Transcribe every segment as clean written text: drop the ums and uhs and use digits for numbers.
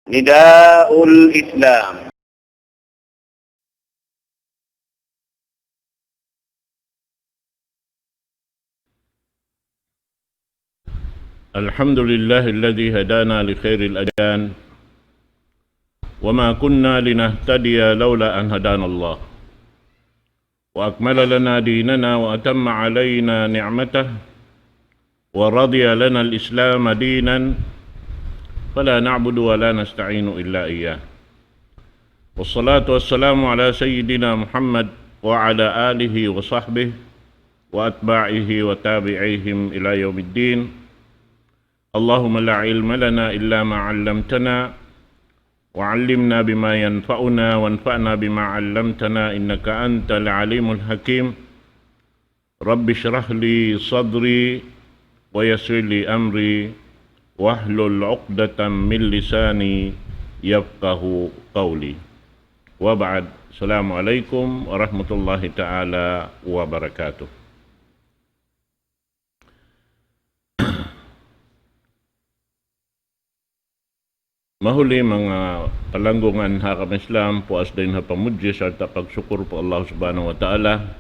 نداء الإسلام. الحمد لله الذي هدانا لخير الأديان وما كنا لنهتدي لولا أن هدانا الله وأكمل لنا ديننا وأتم علينا نعمته ورضي لنا الإسلام دينا فلا نعبد ولا نستعين إلا إياه والصلاة والسلام على سيدنا محمد وعلى آله وصحبه وأتباعه وتابعيهم إلى يوم الدين. اللهم لا علم لنا إلا ما علمتنا وعلمنا بما ينفعنا وانفعنا بما علمتنا إنك أنت العليم الحكيم. رب اشرح لي صدري ويسر لي أمري واحلل عقدة من لساني يفقه قولي وبعد. السلام عليكم ورحمة الله تعالى وبركاته. Mahuli mga palanggungan hakam Islam, puas din ha pamudji sarta pagsyukur po Allah subhanahu wa ta'ala.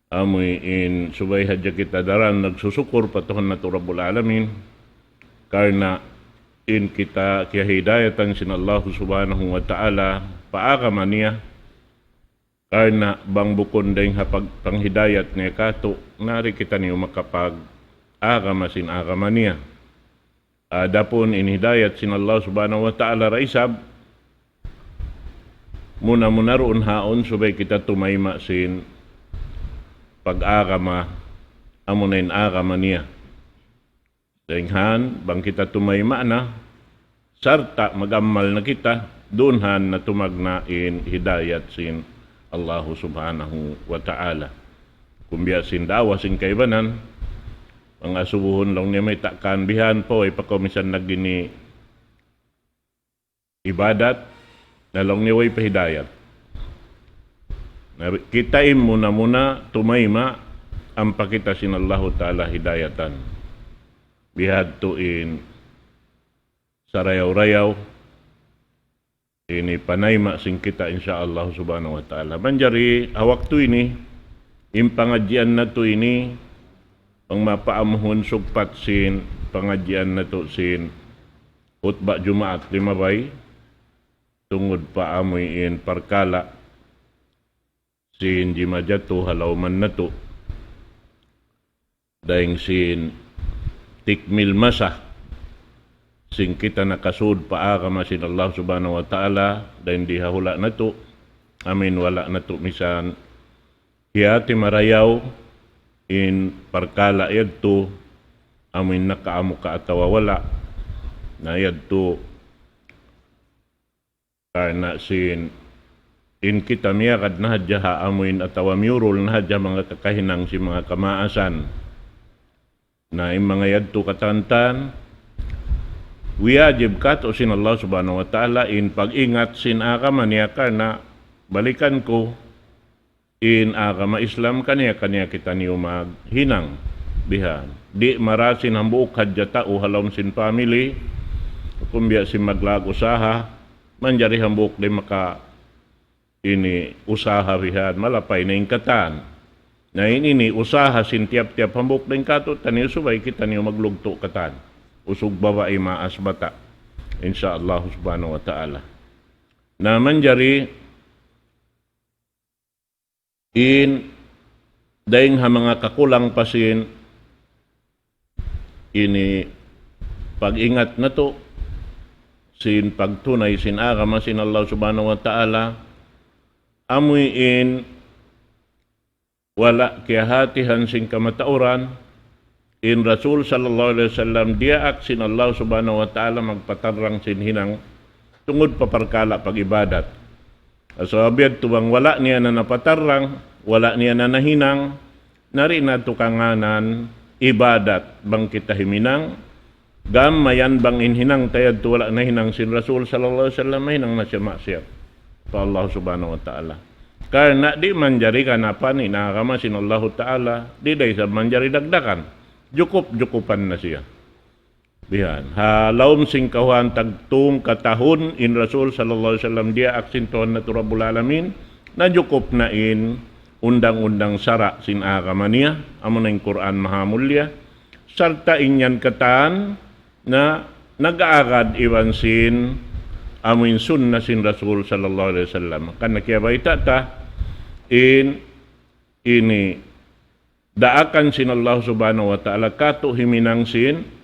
Amoy in subay hadya kita daran nagsusukur patuhan na to Rabbul Alamin. Karena in kita kaya hidayatan sin Allah subhanahu wa ta'ala paagaman niya. Karena bang bukon din ha panghidayat niya kato, nari kita niyo makapag agamasin agaman niya. Adapun inhidayat sin Allah subhanahu wa ta'ala raisab muna roon haon subay kita tumayma sin pag-agama amunain agama niya. Denghan bang kita tumayma na sarta magamal na kita dunhan na tumagnain hidayat sin Allah subhanahu wa ta'ala. Kumbya sin dawa sin kaibanan mga subuhon lang niya may takkanbihan po ay pakomisan na gini ibadat na lang niya way pahidayat. Kitain muna tumayma ang pakita sin Allah ta'ala hidayatan. Bihad tuin sarayaw-rayaw ini panayma sing kita insyaallah subhanahu wa ta'ala. Manjari awak tu ini impangadjian na tu ini ang mapaamuhon sugpat sin pangadjian na to sin khutbah Jumaat limabay tungod paamuyin parkala sin jimajato halawman na to dahing sin tikmil masah sin kita nakasud paagama sin Allah subhanahu wa ta'ala dahing dihahula na to amin wala na to misan hiyati marayaw in parkala yadto amin nakaamo ka atawa wala na yadto karena sin in kita miyakad na hadya ha amin atawa murul na hadya mga kakahinang si mga kamaasan na in mga yadto katantan wiyajib ka to sin Allah subhanahu wa ta'ala in pag-ingat sin akaman niya karena balikan ko in agama Islam kaniya kita niyo maghinang bihan. Di marasin ang buok hadjata o halom sin family kumbya si maglag usaha manjari ang buok di maka ini usaha bihan malapay na ingkatan na ini usaha sin tiap-tiap ang buok din kato taniyo subay kita niyo maglugto katan usog babae maas bata insyaallah subhanahu wa ta'ala na manjari in dahing ha mga kakulang pasin ini pag-ingat na to sin pagtunay sin agama sin Allah subhanahu wa ta'ala amoy in wala kiyahatihan sin kamatauran in Rasul sallallahu alaihi wasallam diaak sin Allah subhanahu wa ta'ala magpatarang sin hinang tungod paparkala pag-ibadat. Asabiyad tubang wala niya na napatarang, wala niya na nahinang, nari na tukanganan, ibadat bang kita himinang, gam mayan bang inhinang tayad tu wala nahinang sin Rasul sallallahu alaihi wasallam mahinang na siya maksiyat pa Allah subhanahu wa ta'ala. Karena di manjari kanapan inakama sin Allah ta'ala, di day sa manjari dagdakan, jukup-jukupan na siya. Bihan. Halawm sing kawan tagtung katahon in Rasul sallallahu alaihi wasallam dia aksinton na turabul alamin na jukup na in undang-undang sara sin akamania amo na in Quran mahamulya sarta inyan katan na nag-aagad iwan sin amin sunna sin Rasul sallallahu alaihi wasallam kan nakiyabay ta in ini daakan sin Allah subhanahu wa ta'ala kato himinang sin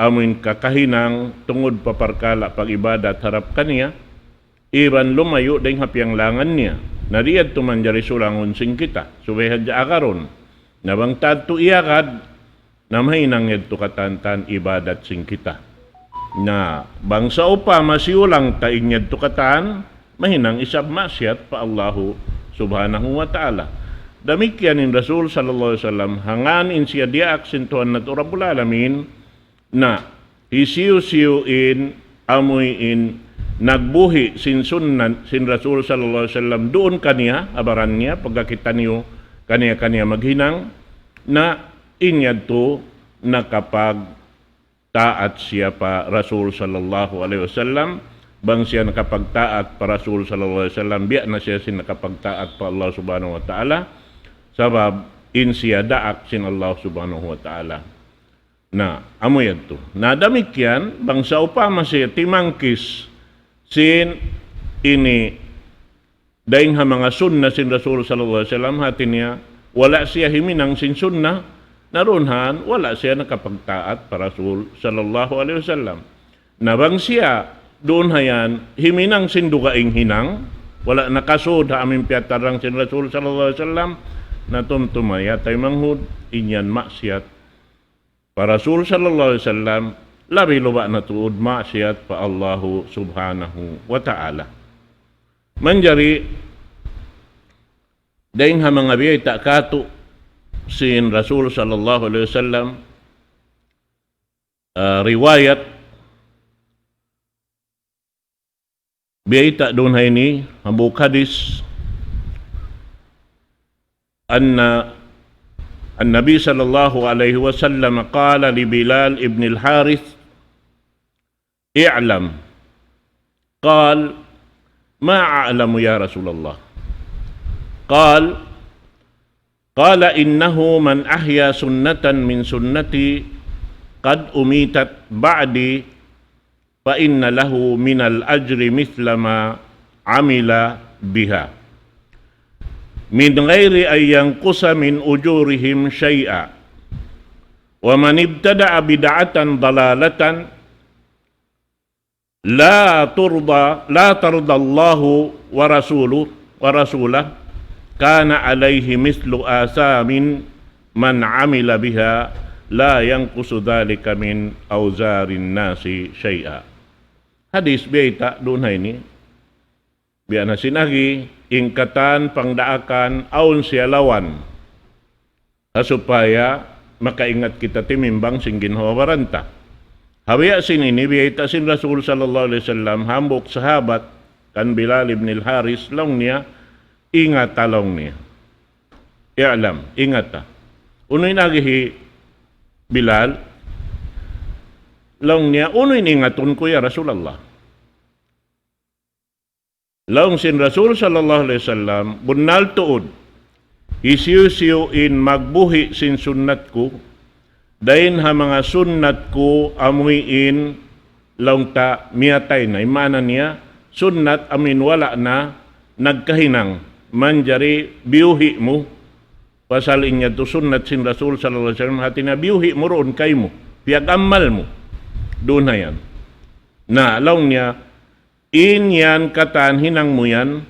amin kakahinang tungod paparkala pag-ibadat harap kaniya, iban lumayo dahil hapiang langan niya. Nariyad tumanjari sulangon sing kita, subehad ja akaron. Nabang tadto iyakad, na mahinang yadto katantan ibadat sing kita. Na bangsa upa masiulang tain yadto katan, mahinang isab masyat pa Allahu subhanahu wa ta'ala. Damikyan in Rasul sallallahu alaihi wasallam, hanganin siya dia aksentuhan na turabul alamin, na isiw-siwin amuyin nagbuhi sin sunnan sin Rasul sallallahu alaihi wasallam doon kaniya abaran niya pagkakita niyo kaniya maghinang na inyad to nakapag taat siya pa Rasul sallallahu alaihi wasallam bang siya nakapagtaat pa Rasul sallallahu alaihi wasallam biya na siya sin nakapagtaat pa Allah subhanahu wa ta'ala sabab in siya daak sin Allah subhanahu wa ta'ala. Na, amo yan to. Nadamik yan, bangsa upama siya timangkis sin ini daing ha mga sunna sin Rasul sallallahu alaihi wasallam hati niya, wala siya himinang sin sunna, narunhan, wala siya nakapagtaat para Rasul sallallahu alaihi wasallam. Nabang siya, doon hayan, himinang sin dugaing hinang, wala nakasud ha aming piatarang sin Rasul sallallahu alaihi wasallam, na tumtumaya tayo manghud, inyan maksiat para Rasul sallallahu alaihi wasallam labi luba na tuod maksiat pa Allahu subhanahu wa ta'ala. Manjari daing ha mga biyay takato sin Rasul sallallahu alaihi wasallam riwayat biyay ta doon hay ni habuk hadis anna النبي صلى الله عليه وسلم قال لبلال ابن الحارث اعلم قال ما أعلم يا رسول الله قال إنه من أحيا سنة من سنتي قد أميتت بعدي فإن له من الأجر مثل ما عمل بها min ghairi ay yanqusa min ujurihim syai'a wa man ibtada'a bid'atan dalalatan la tarda Allahu wa rasulahu kana alayhi mislu asamin man amila biha la yanqusu dhalika min awzarin nasi syai'a. Hadis biyata dunay ni biya na sinagi ingkatan pangdaakan aun siya lawan supaya makaingat kita timimbang sing ginhawaranta. Hawiya sinini biyata sin Rasul sallallahu alaihi wasallam hambok sahabat kan Bilal ibn al-Haris long niya ingat talong niya. I'lam ingata. Unoy nagihi Bilal long niya unoy ingatun ko ya Rasulullah. Laong sin Rasul sallallahu alaihi wasallam bunal tuod isiw-siw in magbuhi sin sunnat ko dahin ha mga sunnat ko amuin laong ta miyatay na imana niya sunnat amin wala na nagkahinang manjari biuhi mo pasal inya to sunnat sin Rasul sallallahu alaihi wasallam hati na biuhi mo roon kay mo piag amal mo doon na yan na laong niya inyan katan hinang mo yan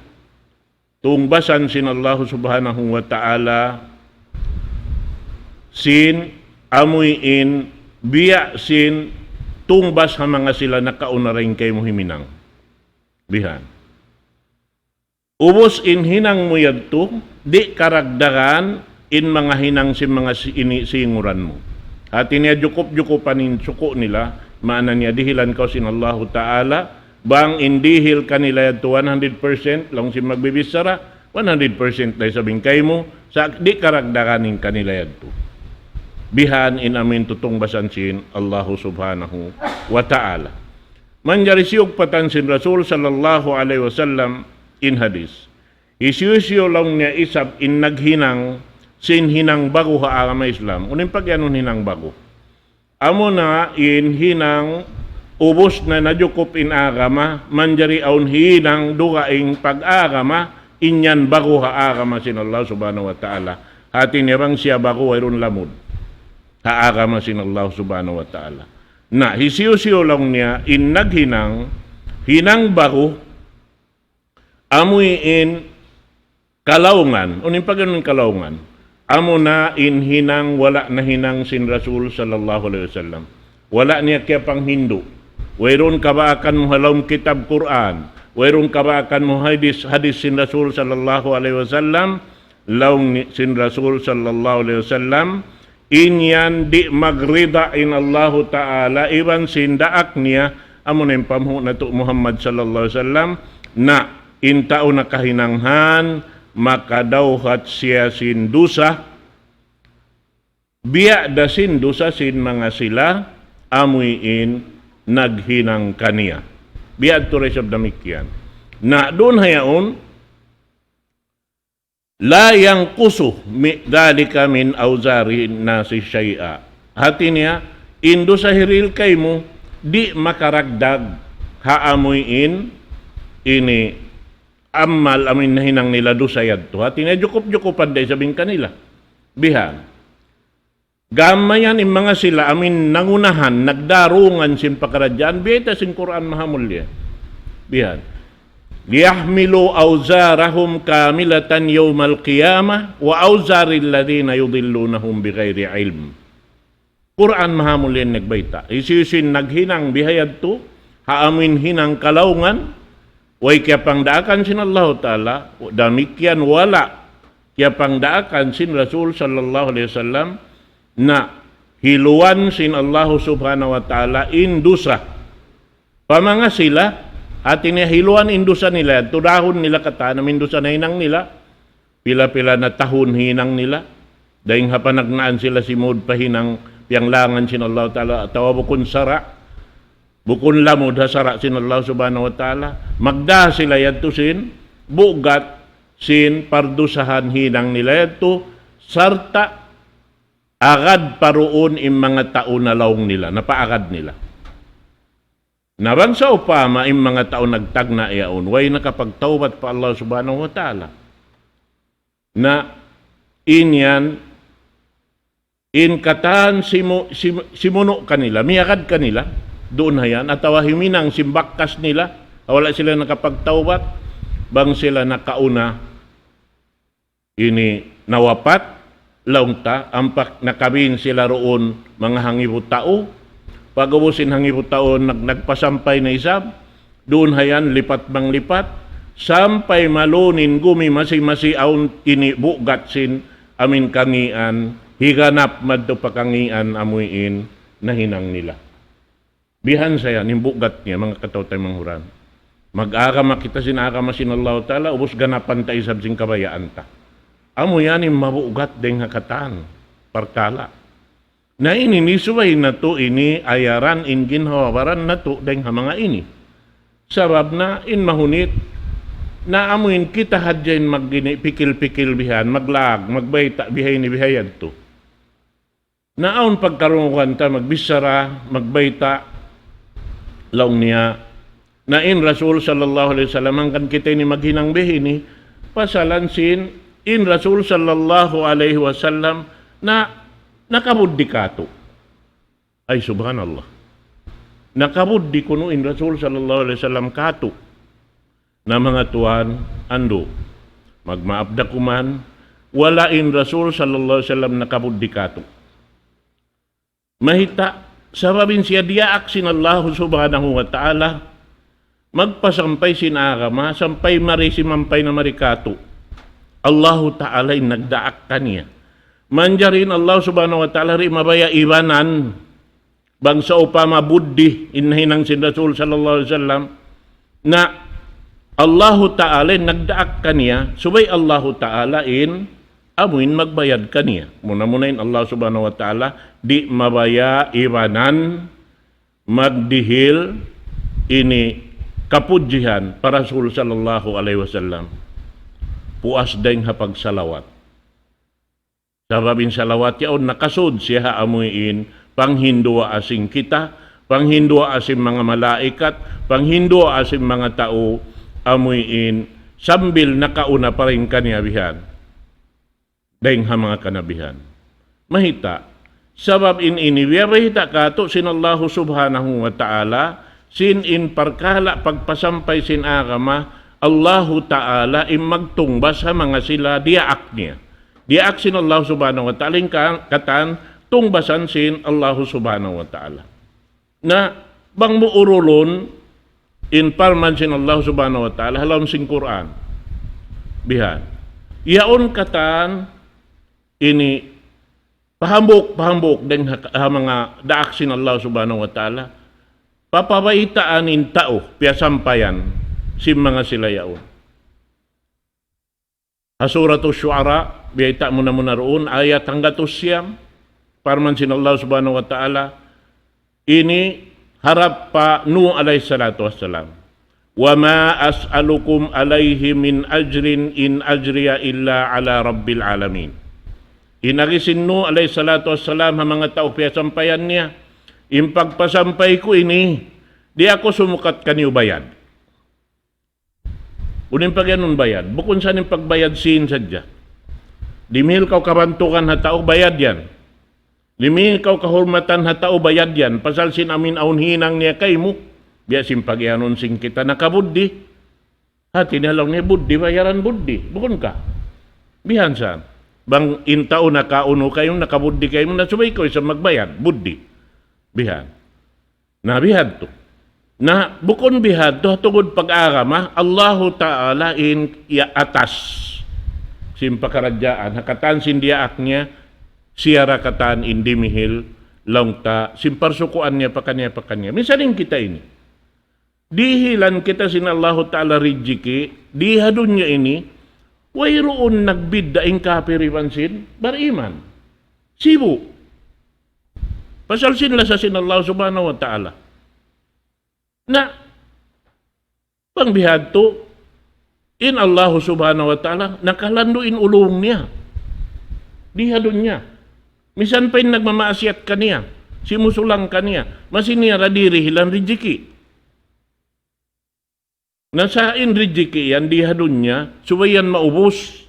tungbasan sin Allah subhanahu wa ta'ala sin amuyin biya sin tungbas ha mga sila nakaunaring kay mo himinang bihan ubos in hinang mo yadto di karagdagan in mga hinang sin mga singuran mo hati niya jukup-jukupan in suko nila maana niya dihilan ko sin Allah ta'ala bang indihil kanila to 100% lang si magbibisara 100% dahil sabing kay mo sa di karagdakanin kanila to bihan in amin tutong basansin Allah subhanahu wa ta'ala. Manjari siyog patansin Rasul sallallahu alaihi wasallam in hadis. Isiyusiyo lang niya isab in naghinang sin hinang bago ha agama Islam. Unin pagyanon hinang bago. Amo na in hinang ubos na nadyukop in agama, manjari aun hinang dugaing pag-agama, inyan bago ha agama sin Allah subhanahu wa ta'ala. Hati niya bang siya bago ayron lamod. Ha agama sin Allah subhanahu wa ta'ala. Na hisiyo-siyo lang niya in naghinang, hinang bago, amoy in kalaungan, unin pa ganun kalaungan, amo na in hinang wala na hinang sin Rasul sallallahu alaihi wasallam. Wala niya kaya pang Hindu. Wayron ka ba akan mo halawm kitab Quran? Wayron ka ba akan mo hadis sin Rasul sallallahu alaihi wasallam? Laung sin Rasul sallallahu alaihi wasallam, inyan di magrida in Allah Ta'ala, iban sindaak niya, amo na yung pamhu na to Muhammad sallallahu alaihi wasallam, na intao na kahinanghan, makadawhat siya sin dusa, biya da sin dusa sin mga sila, amuyin naghinang kaniya. Biya to rin sa damikyan. Na doon hayaon, la yang kusuh dalika min auzari nasi syai'a. Hati niya, indo sa hiril kay mo, di makaragdag haamuyin ini amal amin na hinang nila dusayad to. Hati niya, jukup-jukupan day sabing kanila. Bihan. Gamayan yung mga sila amin nangunahan, nagdarungan sin pakaradyan, biyeta sin Quran mahamulya. Bihan. liyahmilu awzarahum kamilatan yawmal qiyamah wa awzaril ladhina yudillunahum bighairi ilm. Quran mahamulin nagbayta. Isisin naghinang bihayad to, haamin hinang kalaungan, way kaya pangdaakan sin Allah Ta'ala, damikyan wala, kaya pangdaakan sin Rasul sallallahu alaihi wasallam, na hiluan sin Allah subhanahu wa ta'ala indusa. Pamanga sila, atin niya hiluan indusa nila, tudahon nila kata, na indusa na hinang nila, pila-pila na tahon hinang nila, dahing hapanagnaan sila si Mud pahinang pianglangan sin Allah Ta'ala, tawa bukun sara, bukun lamod hasara sin Allah subhanahu wa ta'ala, magda sila yadto sin, bugat sin pardusahan hinang nila yadto, sarta, agad paruon im mga taon na laong nila, napaagad nila. Nabang sa upama im mga taon nagtagna iyaon, way nakapagtawbat pa Allah subhanahu wa ta'ala, na inyan, in katan simuno kanila, miyakad kanila, doon hayan, at himinang simbakkas nila, wala sila nakapagtawbat, bang sila nakauna, ini nawapat, laungta, ampak nakabin sila roon mga hangibut tao, pag-ubusin hangibut tao, nagpasampay na isab, doon hayan, lipat bang lipat, sampay malunin gumi masi-masi aun ini bugat sin amin kangian, higanap madto pakangian amuin na hinang nila. Bihan saya, nimbugat niya, mga katawtay manghuran. Mag-agama kita sinagama sin Allah Ta'ala, ubos ganapan ta isab sin kabayaan ta. Amo yan yung mabugat deng hakatan, parkala. Na ini nisubay na to, ini ayaran, in ginhawaran na to, deng mga ini. Sabab na, in mahunit, na amuin kita hadyan maggini, pikil-pikil bihan, maglag, magbayta, bihay ni bihayad to. Naon pagkarungan ta, magbisara, magbayta, laong niya, na in Rasul sallallahu alaihi wasallam, hanggang kita ni maghinang bihini, pasalansin, in Rasul sallallahu alaihi wasallam na nakabuddi kato. Ay subhanallah. Nakabuddi kuno in Rasul sallallahu alaihi wasallam kato. Na mga tuan ando magmaabda kuman wala in Rasul sallallahu alaihi wasallam nakabuddi kato. Mahita sababin siya diaak sin Allah subhanahu wa ta'ala magpasampay sinagama sampay marisimampay na marikato. Allahu Ta'ala nagdaak kaniya. Manjarin Allah subhanahu wa ta'ala rin mabaya ibanan bang sa upama buddhi inhinang sin Rasul sallallahu alaihi wasallam na Allahu Ta'ala nagdaak kaniya subay Allahu Ta'ala in amuin magbayad kaniya. Muna-munain Allah subhanahu wa ta'ala, di mabaya iranan, magdihil, ini kapudjihan para Rasul sallallahu alaihi wasallam. Puas deng hapag salawat. Sababin salawat yaon nakasud siya amuin panghindua asing kita, panghindua asing mga malaikat, panghindua asing mga tao amuin sambil nakauna pa rin kaniya bihan. Deng ha mga kanabihan. Mahita, sabab ini wiyarita kato sinallahu subhanahu wa ta'ala, sin in parkala pagpasampay sin agama, Allahu ta'ala magtungbas sa mga sila diaak niya. Diaak sin Allah subhanahu wa ta'ala, katan tungbasan sin Allahu subhanahu wa ta'ala. Na bang muurulon in parman sin Allah subhanahu wa ta'ala, halam sin Quran. Bihan. Yaon katan ini pahambok din mga daak sin Allah subhanahu wa ta'ala, papabaitaan in tao, piyasampayan, si mga sila yaon. Hasuratu Syu'ara, biyayta mo na roon, ayat hanggatos siyam, parman sin Allah subhanahu wa ta'ala, ini harap pa Nuh alayhi salatu wassalam. Wa ma as'alukum alayhi min ajrin in ajriya illa ala rabbil alamin. Inagisin Nuh alayhi salatu wassalam ang mga tao piyasampayan niya. Impagpasampay ko ini, di ako sumukat kaniyo bayad. Unin pagyanon bayad. Bukun saan yung pagbayad sin sadya. Limihil kaw kabantukan na tao bayad yan. Limihil kaw kahurmatan na tao bayad yan. Pasal sin amin aun hinang niya kay mo. Biya simpagyanon sing kita nakabuddi. Hati nilang niya buddi, bayaran buddi. Bukun ka. Bihan saan. Bang intao nakauno kayo, nakabuddi kayo mo, nasubay ko isang magbayad. Buddi. Bihan. Na bihad to. Na bukon bihad to tungod pag-agama, Allahu Ta'ala in atas simpakaradyaan hakatan sindiaak niya siya rakatan indimihil langta simparsukuan niya pa kanya misalin kita ini dihilan kita sin Allahu Ta'ala rijiki dihadun niya ini wayroon nagbidda ing kapiriwansin bariman sibu pasal sinla sa sin Allah subhanahu wa ta'ala na pangbihad to in Allah subhanahu wa ta'ala nakalanduin ulong niya dihadon niya misan pa yung nagmamaasiat kaniya simusulang kaniya masiniya radiri hilang rijiki nasain rijiki yan dihadon niya suwayan maubos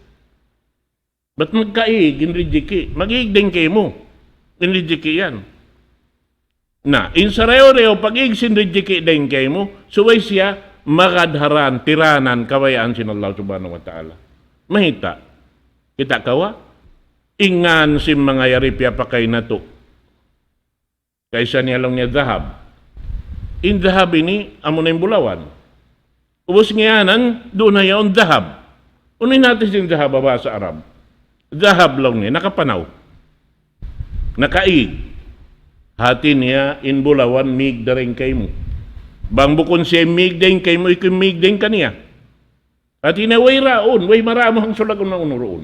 ba't magkaig in rijiki mag-iig din kayo mo in rijiki yan na, insareo-reo, pag-igsin rijiki din kayo mo, suway siya magadharan, tiranan, kawayaan sin Allah subhanahu wa ta'ala. Mahita, kita kawa, ingan si mga yaripya pa kay na to. Kaysa niya lang niya zahab. In zahab ini, amo na yung bulawan. Ubus ngayanan, doon na yaon zahab. Unin natin sin zahab ba sa Arab? Zahab lang niya, nakapanaw. Nakaig. Hati niya in bulawan mig daring kay mo. Bang bukon siya mig daring kay mo, ikimig daring kaniya. Hati niya way raon, way maramo ang sulagon na unuroon.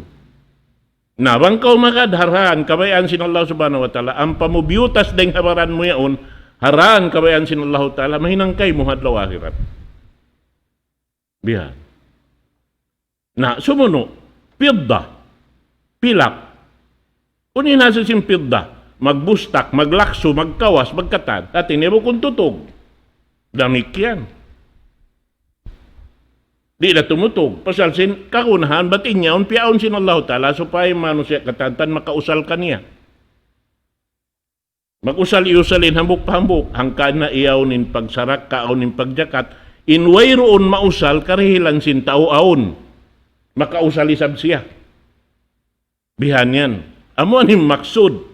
Na bang kau makadharhan, kabayan sin Allah subhanahu wa ta'ala, ang pamubyutas daring habaran mo yaon, haran kabayan sin Allah ta'ala, mahinang kay mo hadlaw akhirat. Bihan. Na sumuno, pidda, pilak. Kunin nasa sin pidda. Magbustak, maglakso, magkawas, magkatan. At inebo kong tutog. Damik yan. Di na tumutog. Pasal sin kakunahan, ba't inyaon, piyaon sin Allah ta'ala, supaya mano siya katantan, makausal ka niya. Mag-usal-iusalin, hambuk-hambuk, hangkan na iyawnin pagsarak, kaawnin pagjakat, inway roon mausal, karihilan sin tao-aon. Makausalisab siya. Bihan yan. Amo aning maksud.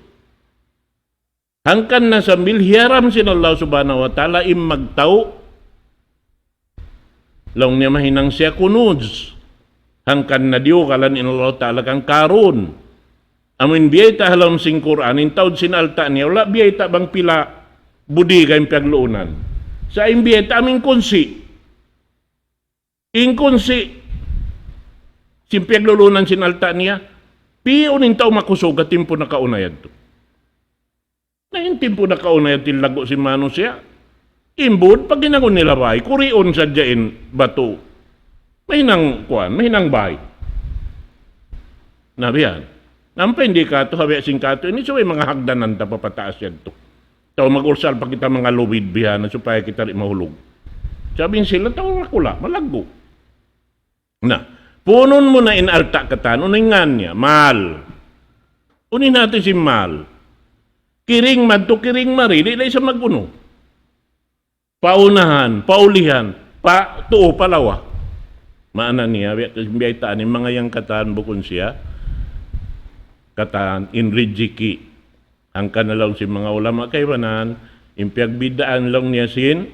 Hangkan na sa milhiyaram sin Allah subhanahu wa ta'ala im magtao. Long niya mahinang siya kunuds. Hangkan na diyo kalan in Allah ta'ala kang karon. Amin biyayta halam sing Quran, in taod sin alta niya, wala biyayta bang pila budi kayong pagluunan. Sa im biyayta aming kunsi. In kunsi, sin paglulunan sin alta niya, Piunin tao makusuga timpo na kaunayad to. Na yung timpo na kaunayad tilago si Mano siya. Imbud, pag ginangon nila bahay, kurion sa dyain bato. May hinang bahay. Nabiyan. Nampay hindi ka to, habi asing ka to, ini so mga hagdanan ta papataas yan to. Tao mag-ursal pa kita mga lubid bihan na supaya kita rin mahulog. Sabihin sila, tao makula, malagbo. Na, punon mo na inalta katan, uningan niya, mal. Unin natin si mal. Kiring madto, kiring mari, di na isa maguno. Paunahan, paulihan, tuo palawa. Maana niya, biyay taan, yung mga yang katan bukon siya, katan, inrijiki, ang kanalaw si mga ulama kaywanan, impiagbidaan lang niya sin,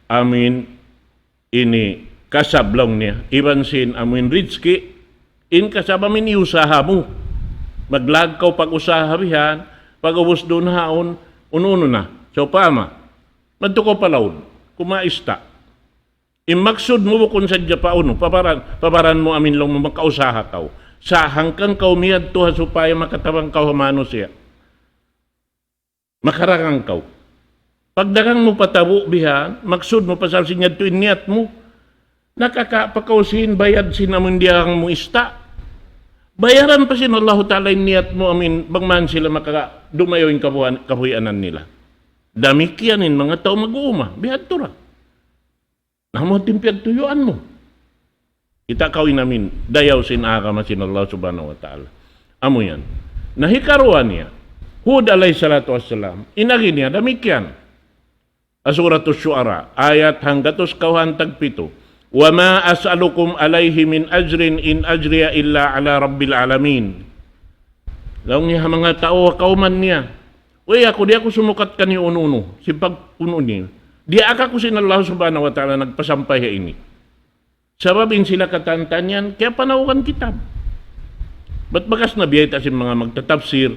amin, ini, kasablaw niya, iban sin, amin rizki, in kasabamin iusaha mo, maglagkaw pag-usaha bihan, pag-ubos doon haon, ununo na, so pama, madto ko palawd, kumaista, imaksud mo kung sadya pa uno, paparan mo amin lang mo makausaha kaw, sa hangkang kaumiyad to supaya makatabang kaw hamano siya. Makarangang kaw. Pagdagang mo patabo bihan, maksud mo pasal sinyad to inyat mo, nakakapakausin bayad sinamon diyang mo ista. Bayaran pa sin Allah Ta'ala inyat mo amin, bangman sila makakadumayo yung kahuyanan nila. Damikyanin mga tao mag-uuma, bihad to ra. Namo timpiag tuyuan mo. Kita kawin namin, dayaw sinakama sin Allah Subhanahu wa Ta'ala. Amo yan. Nahikaruan niya, Hud alayhi salatu wassalam, inagi niya, damikyan. Asuratus Syu'ara, ayat hanggatos kawan tagpito, wa ma as'alukum alayhi min ajrin in ajriya illa ala rabbil alamin. Laong niya mga tao, kauman niya, uy ako, di ako sumukat ka ni ununo, si pagpuno niya. Di aka ko sin Allah Subhanahu wa Ta'ala nagpasampay ini. Sababin sila katantanyan, kaya panawagan kitab. Ba't bagas na biyayta si mga magtatapsir,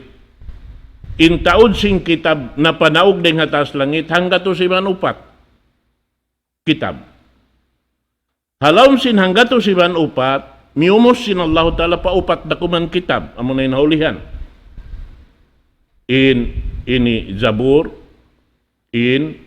in taod sing kitab na panaog ding hatas langit, hangga to si manupat. Kitab. Halawm sin hangga to si manupat, miumos sin Allah Ta'ala paupat na kuman kitab, amo na inahulihan. Ini Zabur, in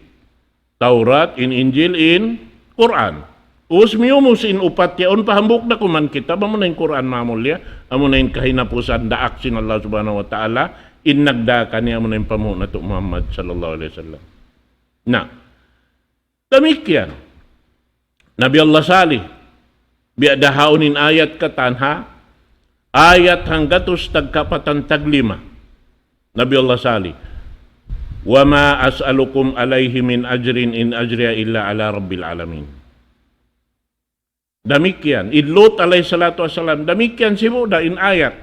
Taurat, in Injil, in Quran. Us miumos in upat yaon pahambok na kuman kitab, amo na yung Quran mamulya, amo na yung kahinapusan daak sin Allah Subhanahu wa Ta'ala, inagda kaniya mo na yung pamuno na ito Muhammad sallallahu alaihi wasallam. Na, damikyan. Nabi Allah Salih, biadahaonin ayat katanha, ayat hanggatos tagkapatan taglima. Nabi Allah Salih, wa ma as'alukum alayhi min ajrin in ajriya illa ala rabbil alamin. Damikyan. Idlut alayhi salatu wassalam, damikyan si Buddha in ayat.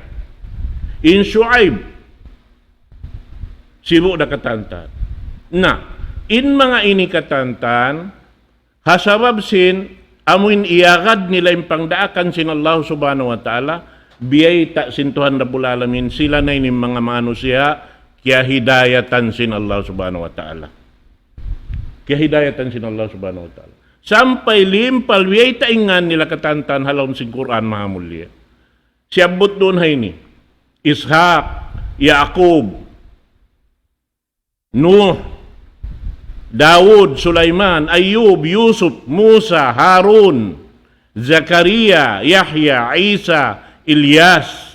In Shu'aib, sibo na katantan. Na, in mga ini katantan, hasabab sin, amuin iyagad nila yung pangdaakan sin Allah Subhanahu wa Ta'ala, biyay ta sin Tuhan Rabbul Alamin, sila na yung mga manusia, kaya hidayatan sin Allah Subhanahu wa Ta'ala. Kaya hidayatan sin Allah Subhanahu wa Ta'ala. Sampay limpal, biyay ta ingan nila katantan, halawin sin Quran mahamulya. Siyabot doon hay ni, Ishaq, Yaqub, Nuh, Dawud, Sulaiman, Ayub, Yusuf, Musa, Harun, Zakaria, Yahya, Isa, Ilyas,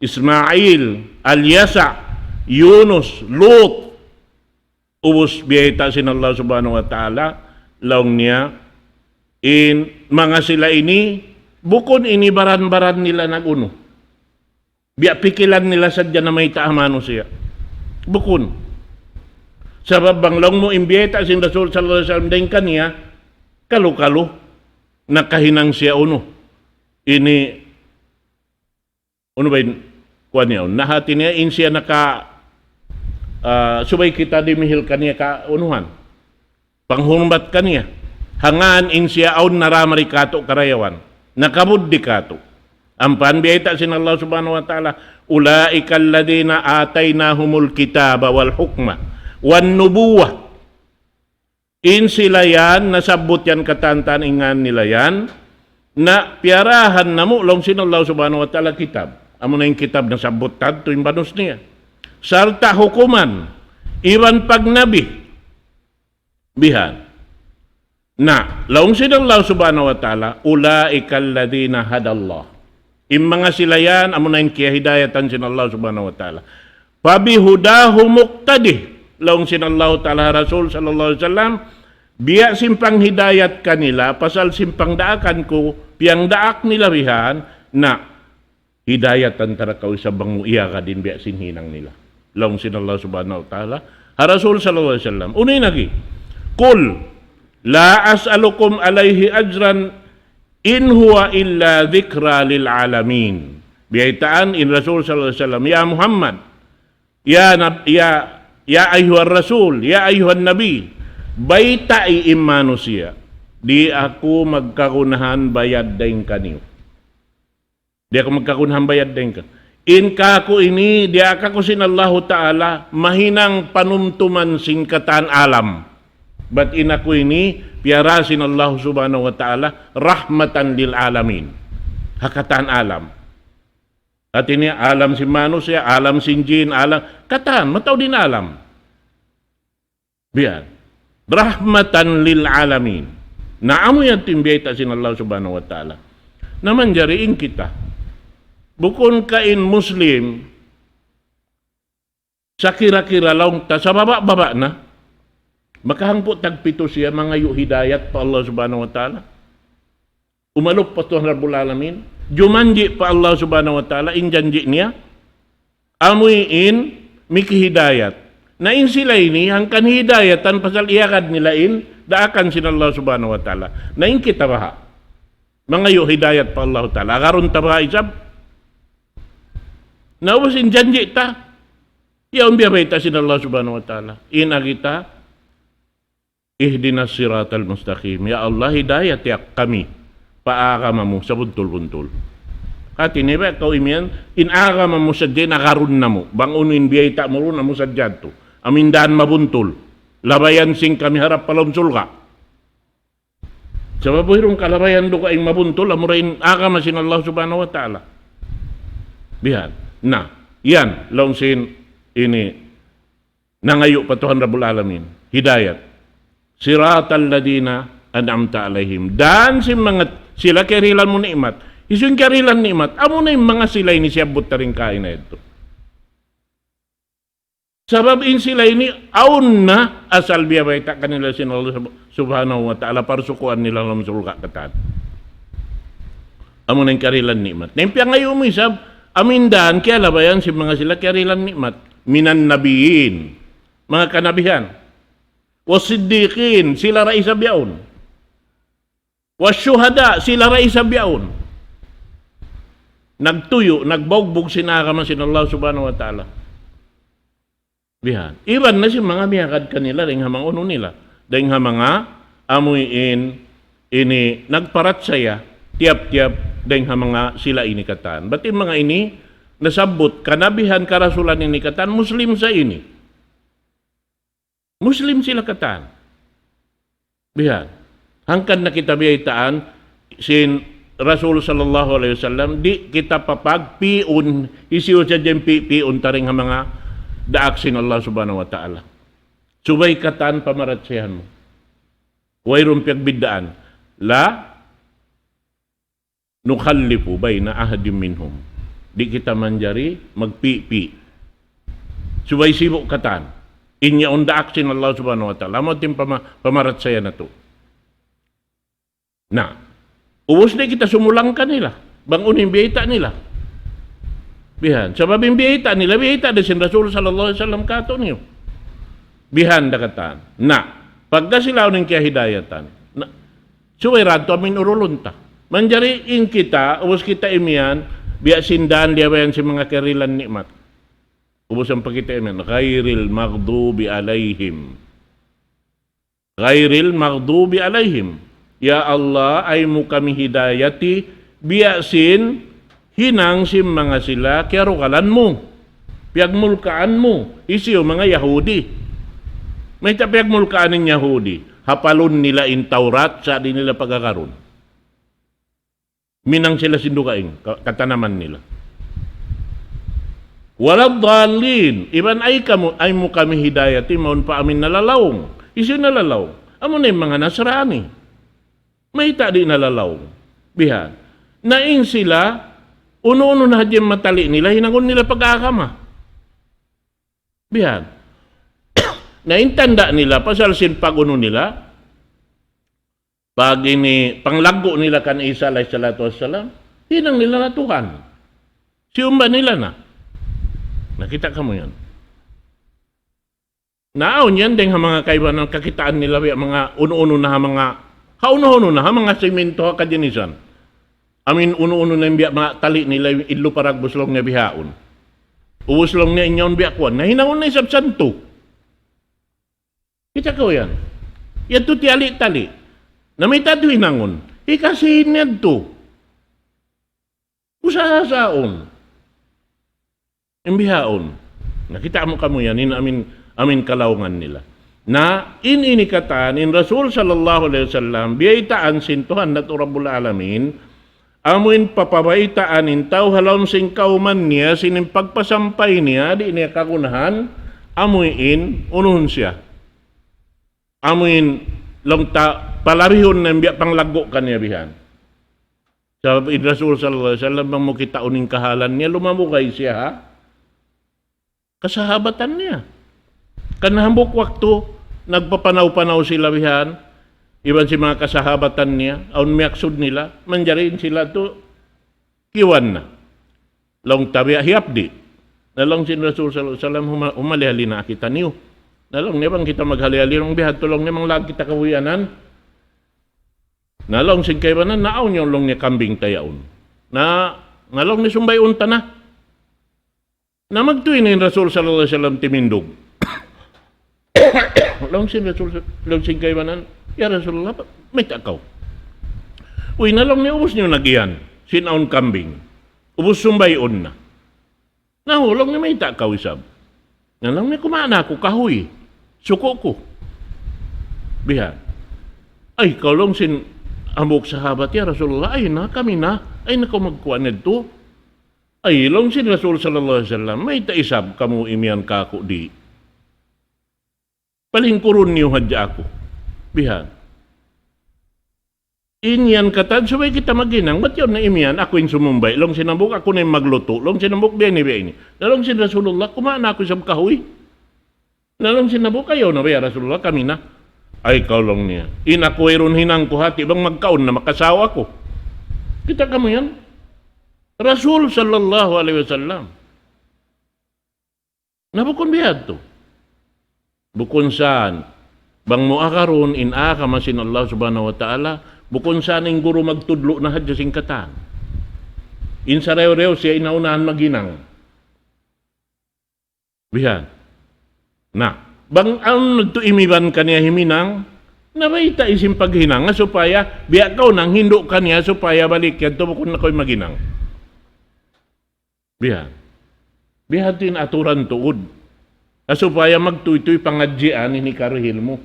Ismail, Alyasa, Yunus, Lut. Ubus biyayta sin Allah Subhanahu wa Ta'ala, laong niya, in mga sila ini, bukod ini baran-baran nila naguno. Biya pikilan nila sadya na may taamano siya. Bukod. Sabab banglang mo imbiyeta sin Rasul sallallahu alaihi wasallam din kaniya, kalu-kalu, nakahinang siya uno. Ini, ano ba yun, kuha niya, nahati niya, in siya subay kita dimihil kaniya ka unuhan. Panghurmat kaniya. Hangaan in siya aun naramari kato karayawan. Nakabuddi kato. Ang panbiyeta sin Allah Subhanahu wa Ta'ala, ulaika alladhina ataynahumul kitaba wal hukma wan nubuwah. In sila yan, nasabot yan katantan ingan nila yan, na piarahan na mo long sin Allah Subhanahu wa Ta'ala kitab. amo na yung kitab na sabot kadto yung banos niya. Sarta hukuman, iwan pagnabi, bihan. Na, laong sinallahu subhanahu wa ta'ala, ulaika alladhina hadallah. Yung mga sila yan, amo na yung kiyahidayatan sinallahu subhanahu wa ta'ala. Pabihudahu muqtadi, laong sinallahu ta'ala Rasul sallallahu alaihi wasallam, biya simpang hidayat kanila, pasal simpang daakan ko, piyang daak nila bihan, na hidayatan tarakau sa bangu iya ka din biya sinhinang nila. Laong sinallahu subhanahu wa ta'ala, Rasul sallallahu alaihi wasallam, unay lagi, kul, la as'alukum alaihi ajran in huwa illa dhikra lil alamin. Biyaitaan in Rasul sallallahu alaihi wasallam, ya Muhammad, ya ayuhan Rasul, ya ayuhan Nabi, baytai manusia, di aku magkakunahan bayad daing kaniyo. Di ako magkakunahan bayad daing kaniyo. In kako ini, di ako sinallahu ta'ala, mahinang panumtuman singkatan alam. But in ako ini, piyarasin Allah subhanahu wa ta'ala, rahmatan lil alamin. Hakatan alam. At ini alam si manusia, alam si jin, alam. Katan, mataw din alam. Biyan. Rahmatan lil alamin. Naamo yan timbiyata sin Allah subhanahu wa ta'ala. Naman jariin kita. Bukon kain Muslim, sa kira-kira lang ta, sa baba-baba na, makahangpo tagpito siya, mga hidayat pa Allah subhanahu wa ta'ala. Umalok pa Tuhan Rabbul Alamin. Jumanji pa Allah subhanahu wa ta'ala, injanji niya. Amuin, miki hidayat. Na in sila ini, hangkan hidayatan, pasal iyakad nila in, daakan sin Allah subhanahu wa ta'ala. Na in kita baha. Mga hidayat pa Allah ta'ala. Akaroon ta baha isab. Naubos injanji ta. Yaon biya ta sin Allah subhanahu wa ta'ala. Ina kita, ihdinas siratal mustaqim. Ya Allah, hidayat ya kami. Paagama mo sa buntul-buntul. Kati niba, kau imian, inagama mo sa dyan, nakarun na mo. Bangunin biyay ta mo rin, amo sa dyan to. Amindahan mabuntul. Labayan sing kami harap palomsul ka. Sa babuhirong kalabayan do ka ing mabuntul, amo rin agama sin Allah subhanahu wa ta'ala. Bihan. Na, yan, laong sin, ini, nangayo pa Tuhan Rabbul Alamin. Hidayat. Siratal ladina an'amta alaihim. Dan si mga sila karilan mo nikmat. Isun karilan nikmat. Amo na yung mga sila ini siyabot na rin kain na ito. Sabab in sila ini aun na asal biya baita kanila sin Allah subhanahu wa ta'ala para sukuan nila ng sulka katan. Amo na yung karilan nikmat. Nempya ngayon mo isab, amindahan kaya labayan si mga sila karilan nikmat. Minan nabiyin. Mga kanabihan. Wasiddiqin, sila raisa biyaun. Wasyuhada, sila raisa biyaun. Nagtuyo, nagbogbog sinakaman sin Allah subhanahu wa ta'ala. Bihan. Iban na si mga biyakad kanila, ring hamang uno nila. Dahil mga amuin, ini, nagparat saya, tiap-tiap, dahil mga sila inikatan. Ba't yung mga ini, nasabot, kanabihan karasulan inikatan, Muslim sa ini. Muslim sila katan. Bihan. Hangkan na kita biyaitaan, sin Rasul sallallahu alaihi wasallam, di kita papag, piun, isiyo sa dyan piun, taring mga daak sin Allah subhanahu wa ta'ala. Subay katan pamaratsihan mo. Wayron piagbidaan. La, nukhallifu bayna ahadim minhum. Di kita manjari, magpipi. Subay sibuk katan. Inya unda aksin Allah subhanahu wa ta'ala. Amo tim pamarat saya na to. Na, ubos na kita sumulang kanila. Bangunin biyita nila. Bihan. Sabab yung biyita nila, biyita na sin Rasul sallallahu alaihi wasallam kato niyo. Bihan dakatan. Na, pagka sila uning kaya hidayatan. Na, suway radto amin urulunta. Manjari in kita, ubos kita imian, biya sindan liyawayan si mga karilan nikmat. Ubos ang pagkita iman, ghairil maghdubi alaihim. Ghairil maghdubi alaihim. Ya Allah, ay mo kami hidayati, biyasin, hinang si mga sila, kiarukalan mo. Piyagmulkaan mo. Isiyo mga Yahudi. May tapiyagmulkaan ng Yahudi. Hapalon nila in Taurat, sa di nila pagkakaroon. Minang sila sindukaing, katanaman nila. Walad dalin. Iban ay mo kami hidayati maun pa amin nalalawong. Isi nalalawong. Amo na yung mga Nasrani. May di nalalawong. Bihan. Naing sila, uno-uno na hadyan matali nila, hinangon nila pag-akama. Bihan. Naintanda nila, pasalsin pag-uno nila, pag ini, panglago nila kan Isa alayhi salatu wassalam, hinang nila na Tuhan. Siumba nila na. Nakita ka mo yan. Naaon yan din mga kaibahan ng kakitaan nila, mga uno-uno na mga, hauno-uno na mga semento kadinisan. Amin uno-uno na yung mga tali nila, yung idlo parag buslong nga bihaon. Ubuslong niya inyon biakwan, na hinangon na isab santo. Kita ko yan. Yan to tiyali-tali. Na may tado hinangon. Ikasihin yan to. Usahasaon. Imbihaon. Nakita mo kamo yan, amin kalaungan nila. Na inikatan in Rasul sallallahu alaihi wasallam biyaitaan sintuhan na Rabbul Alamin amuin papabaitaan in tao halon sing kauman niya sining pagpasampay niya di niya kagunahan amuin unuhon siya. Amuin longta palarihon na biya panglago kaniya bihan. Sa Rasul sallallahu alaihi wasallam mo kita uning kahalan niya lumamugay siya ha. Kasahabatan niya. Kanahambok waktu, nagpapanaw-panaw sila bihan, iban si mga kasahabatan niya, aun miyaksud nila, manjarin sila to, kiwan na. Long tabi, hiyapdi. Nalong si Rasul sallallahu alaihi wasallam humalihali na kita niyo. Nalong niya bang kita maghali-hali ng bihan, tulong niya mang lag kita kawiyanan. Nalong si kaibanan, naaw niya long niya kambing tayaon. Nalong ni sumbay unta na. Na magtuin ni Rasul sallallahu alaihi wasallam timindog. Longsin Rasul longsin kaibanan, ya Rasulullah, may takaw. Uy, nalong ni ubos niyo nagiyan, sinaon kambing. Ubos sumbayon na. Nahulong ni may takaw isab. Nalong ni kumana ako kahoy. Suko ko. Bihan. Ay, kalong sin amok sahabat ya Rasulullah, ay na kami na, ay nako magkuan nito. Ay, long si Rasul sallallahu alaihi wasallam, may taisab kamu imian kako di. Palingkurun niyo hadya ako. Bihan. Inyan katad, sabay kita maginang, ba't yun na imian, ako yung sumumbay. Long sinambok, ako na yung magluto. Long sinambok, biyan ni. Nalong si Rasulullah, kumaan ako sa kahoy. Nalong sinambok, kayo na ba ya Rasulullah, kami na. Ay, kaulong niya. Inakweron hinang ko hati, bang magkaon na makasawa ko. Kita ka mo yan? Rasul sallallahu alaihi wasallam. Nabukon biyad to. Bukon saan? Bang muakaron in aka masin Allah subhanahu wa ta'ala, bukon saan yung guru magtudlo na hadya singkatan. In sa rew-rew siya inaunahan maginang. Biyad. Na, bang ang nagtuimiban kaniya himinang, nabaita isim paghinang, nga supaya, biya kaw nang hindo kaniya, supaya balik yan, bukon na ko'y maginang. Bihan. Bihan din aturan tuod. Supaya magtuy-tuy pangadjian ini karihil mo.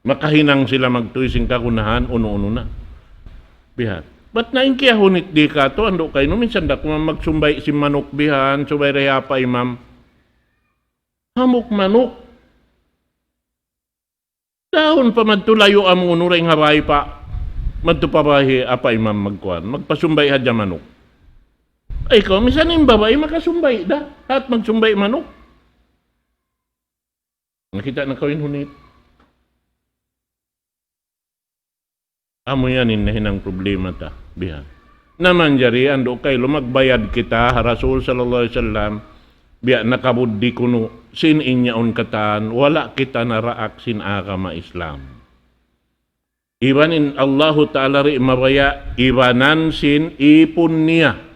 Makahinang sila magtuy sing kakunahan, uno-uno na. Bihan. Ba't naingkiyahunit di ka to? Ando kayo, minsan da kung magsumbay si manok bihan, subay raya pa imam. Hamok manok. Dahon pa magtulayo amuno rin haray pa. Magtupabahi apa imam magkuhan. Magpasumbay hadya manok. Ay, ikaw, misan yung babae, makasumbay da. At magsumbay manok. Nakita na kawin hunit. Amo yan, inahinang problema ta. Bihan. Naman jari, ando kayo, magbayad kita, Rasul sallallahu alaihi wasallam, biya nakabuddi kuno, sin inyaon katan, wala kita naraak sin agama Islam. Ibanin Allahu Ta'ala ri mabaya, ibanan sin ipun niya.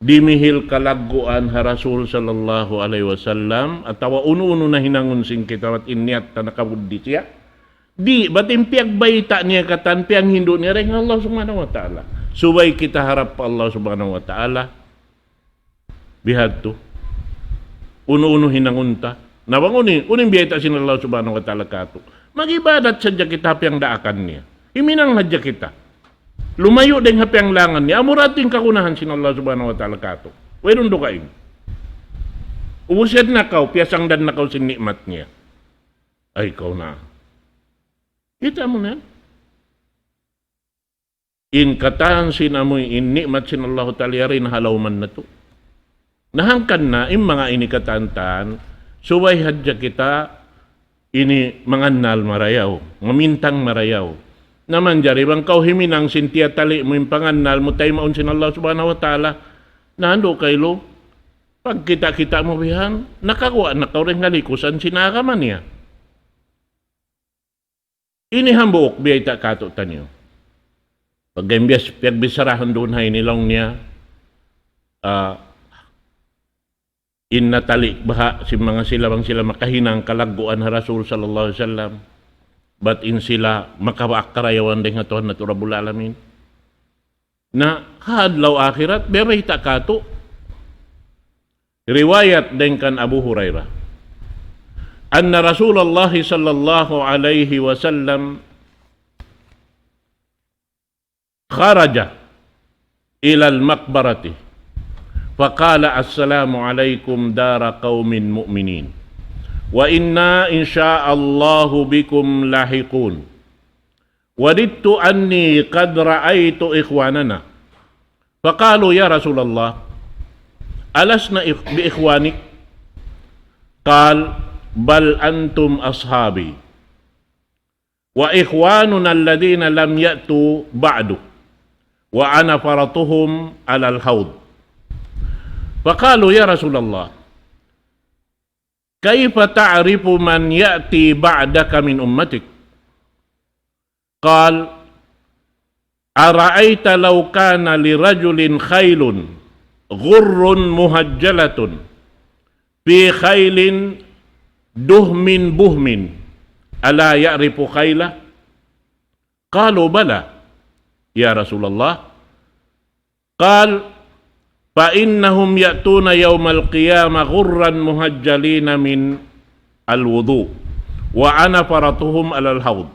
Dimihil kalaguan ha Rasul sallallahu alaihi wasallam atawa uno-uno na hinangon sing kita at inyat na nakabuddi siya. Di batim piag bayita niya katan piang hindo niya ring Allah subhanahu wa ta'ala. Subay kita harap pa Allah subhanahu wa ta'ala. Bihad to. Uno-uno hinangon ta. Nabangunin, uning biyata sin Allah subhanahu wa ta'ala kato. Magibadat sadya kita piang daakan niya. Iminang hadya kita. Lumayo din hapiang langan niya. Amurating kakunahan sin Allah subhanahu wa ta'ala kato. Wedon do kain. Ubusin na kau, piyasang dan na kau sin nikmat niya. Ay, kau na. Kita mo na. In katahan sin amoy, in nikmat sin Allah Ta'ala rin halaw man na to. Nahangkan na, in mga inikatantan, suway hadya kita, ini mangannal marayaw, mamintang marayaw. Naman jari, bang kau himinang sintiya tali mo yung pangannal mo tayo maun sin Allah Subhanahu Wa Ta'ala, nando kayo, pag kita-kita mo bihan, nakakuha na kau rin halikusan sinakaman niya. Ini hambuok biyay ta kato tanyo. Pag bisarahan doon hay nilong niya, innatalik baha si mga sila bang sila makahinang kalaguan ha Rasul sallallahu alaihi wasallam. But in sila makawakarayawan din nga Tuhan na Rabbul Alamin. Na hadlaw akhirat, biyay ta kato. Riwayat din kan Abu Hurairah. Anna Rasulullah sallallahu alaihi wasallam kharaja ila al-maqbarati faqala assalamu alaikum dara qaumin mu'minin wa inna insya'allahu bikum lahiqun wadittu anni qad ra'aitu ikhwanana faqalu ya Rasulullah alasna bi ikhwanik qal bal antum ashabi wa ikhwanuna alladhina lam ya'tu ba'du wa ana faratuhum ala al-hawd faqalu ya Rasulullah kaifa ta'rifu man ya'ti ba'daka min ummatik qal ara'aita law kana li rajulin khaylun ghurrun muhajjalatun fi khaylin duhmin buhmin ala ya'rifu khayla qalu bala ya Rasulullah qal fa innahum ya'tuna yawmal qiyamah ghurran muhajjalina min al-wudu wa ana faratuhum ala al-hawd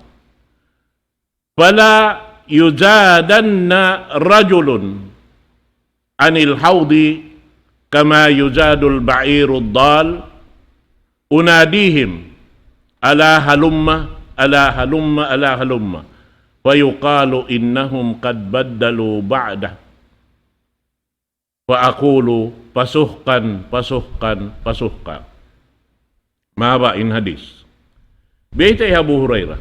fala yuzadanna rajulun anil hawdi kama yuzadul ba'irud dal unadihim ala halumma ala halumma ala halumma wa yuqalu innahum qad baddalu ba'da wa aqulu pasuhkan pasuhkan pasuhkan maba in hadis biyay Abu Hurairah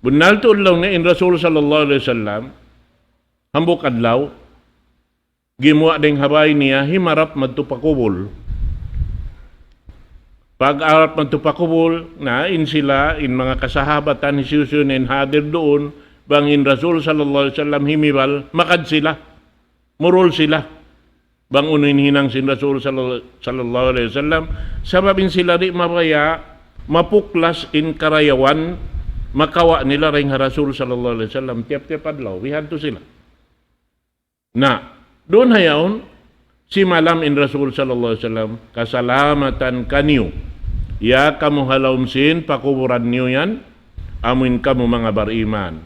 bunal to lang ni in Rasul sallallahu alaihi wasallam hambok adlaw gimuwa ding habay niya himarap madtupakubol. Pag arap madtupakubol na in sila in mga kasahabatan ni Susun in hadir doon bang in Rasul sallallahu alaihi wasallam himibal makad sila murul sila bang unin hinang sin Rasul sallallahu alaihi wasallam sababin sila di mabaya mapuklas in karayawan makawa nila ring Rasul sallallahu alaihi wasallam tiap-tiap adlaw wihanto sila na doon hayaon, si malam in Rasul sallallahu alaihi wasallam kasalamatan kanyo. Ya kamu halawmsin pakuburan niyo yan, amin kamu mga bariman.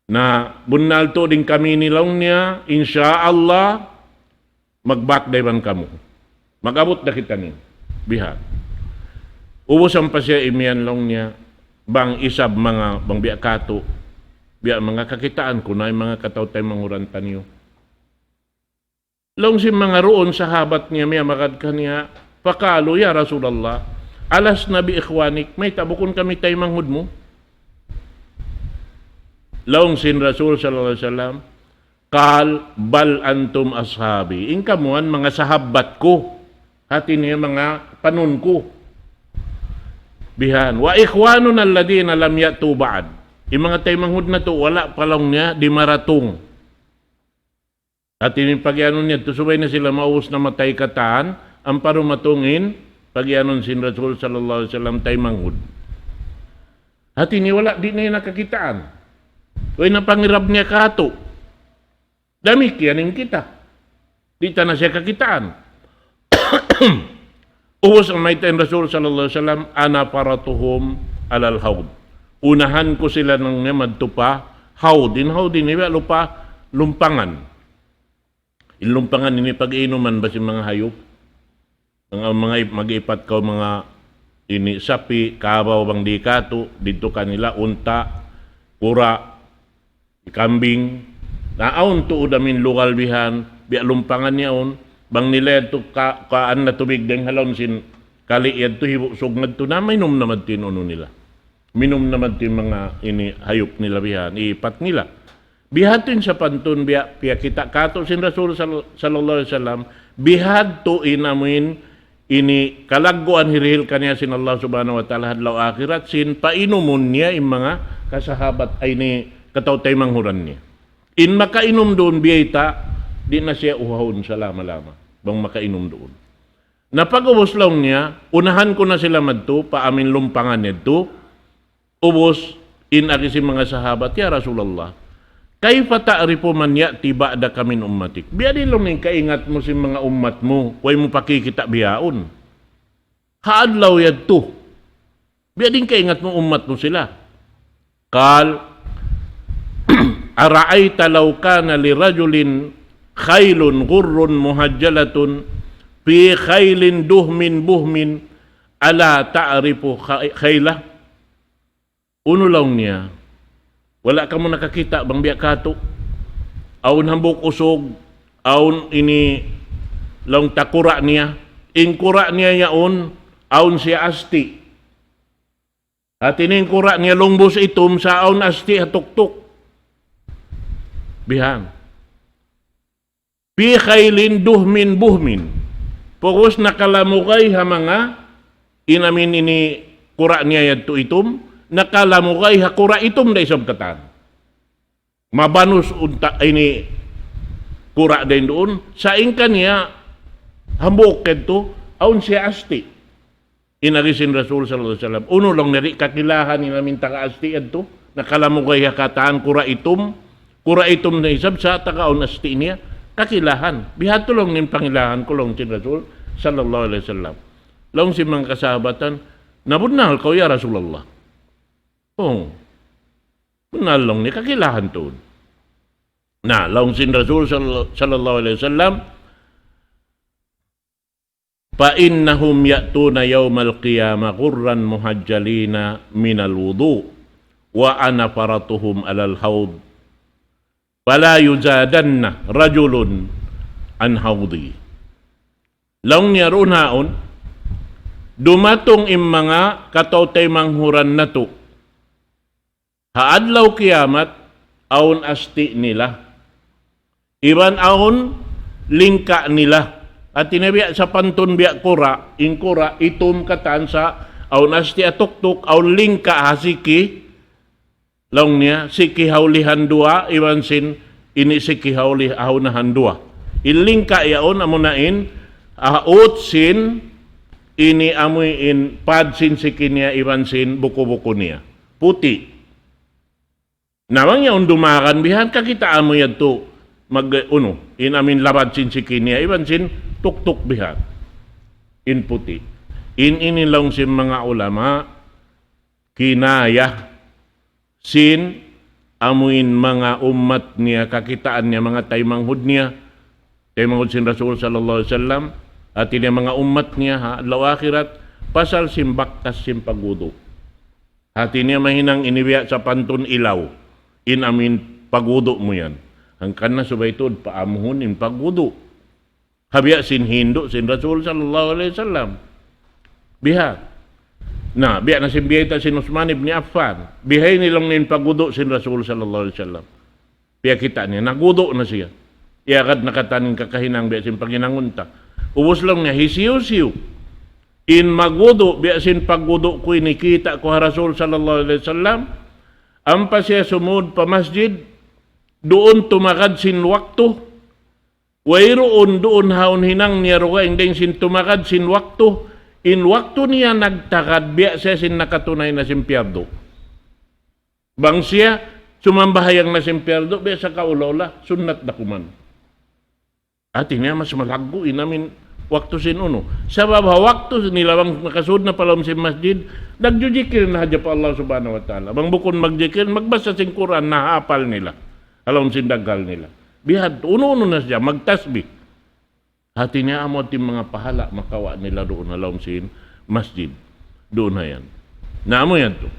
Na bunal to din kami nilong niya, insyaallah magbakdayban kamu. Magabot na kita niyo. Bihat. Ubusan pa siya imian long niya, bang isab mga bang biakato, biya mga kakitaan ko na yung mga katawtay mangurantan niyo. Long si mga roon sahabat niya may makad kaniya pakalu ya Rasulullah alas nabi ikhwanik may tabukon kami tay manghud mo long sin Rasul sallallahu alaihi wasallam qal bal antum ashabi in kamuan mga sahabat ko hati niya mga panun ko bihan wa ikhwanuna alladhina lam ya'tu ba'd yung mga tay manghud na to wala palong niya di maratong. At ini pagyanon niya, tusubay na sila maus na matay kataan, ang parumatungin, pagyanon sin Rasul sallallahu alaihi wasallam tay manghud. At ini wala, di na yung nakakitaan. Uy napangirab niya kato. Damik yanin kita. Di ta na siya kakitaan. Ubos ang may tayo Rasul sallallahu alaihi wasallam, ana paratuhum alal hawd. Unahan ko sila ng madtupa, hawd. In hawd, ini lupa, lumpangan. Ilumpangan ini pag-inuman ba si mga hayop? mga mag-ipat ka mga ini sapi, kabaw bang di kato, dito kanila unta, kura, kambing, naon tuod amin lokal bihan, biya lumpangan niyaon, bang nila to kaan na tubig deng halon sin kaliad to hibuk sugnad to na minom naman tin uno nila. Minom naman tin mga ini hayop nila bihan, iipat nila. Bihatin sa pantun biya kita kato sin Rasul sallallahu alaihi wasallam, bihad to inamin ini kalagguan hirihil kaniya sin Allah subhanahu wa ta'ala hadlaw akhirat sin painumun niya yung mga kasahabat ay ni katawtay manghuran niya. In makainom doon biyayta, di na siya uhahon sa lama-lama bang makainom doon. Napag-ubos lang niya, unahan ko na sila madto, paamin lumpangan nito, ubos in si mga sahabat, ya Rasulullah, kayfa ta'rifu man ya'ti ba'da kamin ummatik. Biya din lang ning kaingat mo si mga ummat mo, way mo pakikita biyaon. Haadlaw yadto. Biya din kaingat mo ummat mo sila. Qal ara'aita law kana li rajulin khaylun ghurrun muhajjalatun fi khaylin duhmin buhmin ala ta'rifu khayla. Uno lang niya. Wala ka mo nakakita bang biya kato. Aun hambok usog, aun ini long takura niya. Ingkura niya yaon, aun siya asti. At ining kura niya longbos itom sa aun asti hatuktok. Bihan. Pi khaylin duhmin buhmin. Pagos nakalamukay ha mga inamin ini kura niya yadto itom, nakalamukay hakura itom da isang katan. Mabanus unta ini kura din doon. Sa ingka niya, hambok kento, aun siya asti. Inagisin Rasul sallallahu alaihi wasallam. Uno lang nari kakilahan nila minta ka asti ito. Nakalamukay hakataan kura itom na isab sa takaon asti niya. Kakilahan. Bihato lang nin pangilahan ko lang si Rasul sallallahu alaihi wasallam. Lang si mga kasahabatan, nabunal ko ya Rasulullah. Oh, bunalong ni kakilahan to. Na, laong sin Rasul sallallahu alaihi wasallam, fa innahum ya'tuna yawmal qiyamah qurran muhajjalina minal wudu wa ana faratuhum alal hawd fala yuzadanna rajulun an hawdi. Laong niya runaon, dumatong im mga katawtay manghuran na to, haadlaw kiyamat, aun asti nila. Iban aun lingka nila. At tinabiya sa pantun biya kura, ingkura, itum katan sa aun asti atuktuk, aun lingka hasiki, long niya, siki haulihan dua, iban sin, ini siki haulihan dua. Ilingka yaon amunain, aut sin, ini amuy in pad sin siki niya, iban sin buko-buko niya. Puti. Nawang yaon dumakan bihan kakita mo yan to inamin labad sin sikin niya iban sin tuk-tuk bihan in puti inilang sin mga ulama kinaya sin amuin mga umat niya kakitaan niya mga taymanghud niya taymanghud sin Rasul sallallahu alaihi wasallam at ini mga umat niya ha law akhirat pasal simbaktas sin pagudo hati niya mahinang inibiya sa pantun ilaw inamin pagudo mo yan. Hangkan na subay ito, paamuhon in pagudo. Habiya sin Hindu, sin Rasul sallallahu alaihi wasallam. Biha. Na, biya na sin biyayta sin Usman ibn Affan. Bihay nilang nin pagudo sin Rasul sallallahu alaihi wasallam. Biya kita niya, nagudo na siya. Iagad nakatanin kakahinang biya sin paginangunta. Ubus lang niya, hisiyo-siyo. In magudo, biya sin pagudo ko inikita ko ha Rasul sallallahu alaihi wasallam. Ampa siya sumud pa masjid, doon tumakad sin wakto. Wayroon doon haon hinang niya roga, hindi sin tumakad sin wakto. In wakto niya nagtakad, biya siya sin nakatunay na simpyerdo. Bang siya, sumambahayang na simpyerdo, biya sa kaulawla, sunat na kuman. At niya mas malago, inamin waktu sin uno. Sa baba waktu nila bang makasud na palam sin masjid, nagjujikir na hadya pa Allah subhanahu wa ta'ala. Bang bukon magjikir, magbasa sin Quran na hapal nila. Alam sin dagal nila. Bihad, uno-uno na siya, magtasbih. Hati niya amot yung mga pahala makawa nila doon halom sin masjid. Doon na yan. Naamo yan to.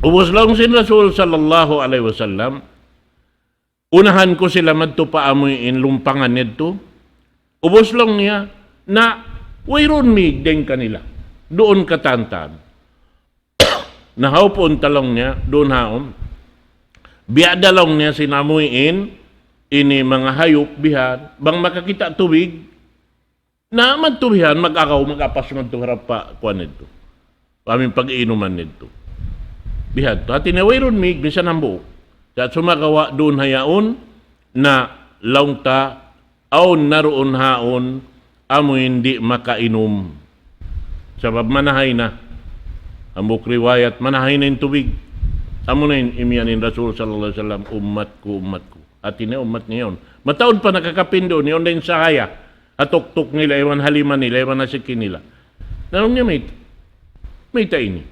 Ubos lang sin Rasul sallallahu alaihi wasallam. Unahan ko sila madtupa amoy in lumpangan nito. Ubos lang niya na wayron mig din kanila. Doon katantan. Nahawpon talong niya, doon haom. Biadalong niya sinamuin ini mga hayop bihan bang makakita tubig na magtubihan mag-akaw mag-apas magtuharap pa kuan nito paming pag-iinuman nito bihan to at tinawayron mig bisan ang buo at sumagawa doon hayaon na laungta aw naroon haon amo hindi makainom sabab manahay na ang buk riwayat manahay na yung tubig amo na yung imyanin Rasul sallallahu alaihi wasallam umat ko at ini umat niyon. Mataon pa nakakapindo niyon din sa haya. Atok-tok nila, ewan haliman nila, ewan nasikin nila. Nanong niya may ini.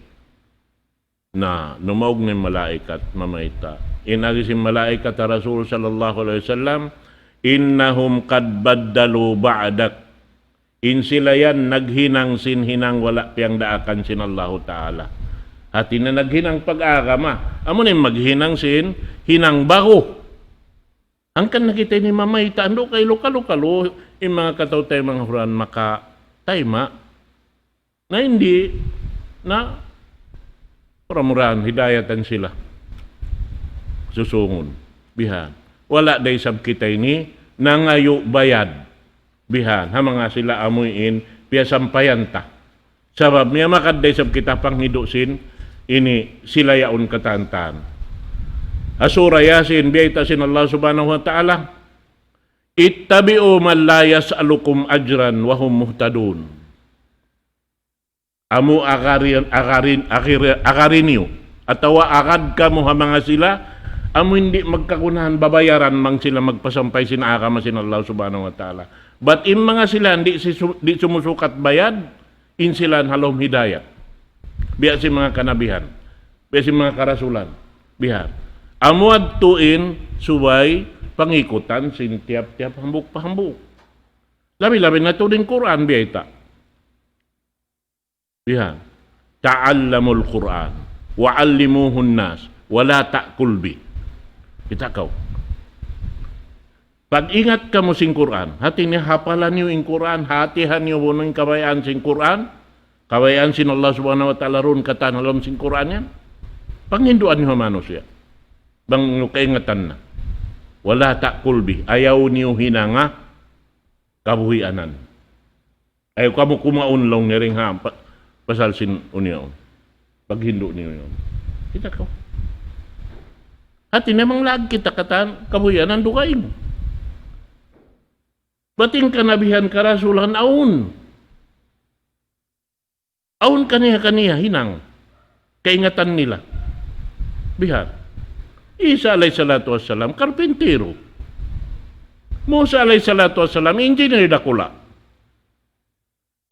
Na numaog ng malaikat mamaita. Inagisin malaikat na Rasul sallallahu alaihi wasallam, innahum kad baddalu ba'dak. In sila yan naghinang sinhinang wala piyang daakan sin Allahu Ta'ala. At ina naghinang pag-agama. Amo na maghinang sin hinang bago. Ang kan nakita ni mamay, taando kay lokalo-kalo, yung mga kataw-tay mga huran makatayma, na hindi, na pramurahan, hidayatan sila. Susungon, bihan. Wala day sab kitay ni, nangayo bayad, bihan. Hamanga sila amuin, piyasampayan ta. Sabab niya makad day sab kita panghidusin, ini sila yaon katantan. Asura Yasin biyayta sin Allah subhanahu wa ta'ala ittabi'u man la yas'alukum ajran wa hum muhtadun. Amu akarin niyo atawa akad ka mo mga sila amu hindi magkakunahan babayaran mang sila magpasampay sin akama sin Allah subhanahu wa ta'ala. But in mga sila di sumusukat bayad in sila halom hidayah. Biya si mga kanabihan. Biya si mga karasulan. Bihan. Amuad tuin subay pangikutan sin tiap-tiap hambuk-pahambuk. Labi-labi na ito din Quran biyayta. Bihan. Ta'allamul Quran wa'allimuhun nas wala ta'kul bi. Kita kau. Pag ingat ka mo sin Quran, hati niya hapalan niyo in Quran, hatihan niyo bunong kabayaan sin Quran, kabayaan sin Allah subhanahu wa ta'ala ron katanalom sin Quran yan. Panghinduan niyo manusia. Bang kaingatan na. Wala ta'kulbi. Ayaw niyo hinanga kabuhianan. Ayaw kamo kumaon lang niya rin ha. Pasalsin uniyon. Pag hindu niyo yun. Kita ko. At namang lag kita katan kabuhianan dukain. Bating kanabihan karasulan aun. Aun kaniya hinang. Kaingatan nila. Bihan. Isa alayhi salatu wassalam, karpintero. Musa alayhi salatu wassalam, engineer dakula.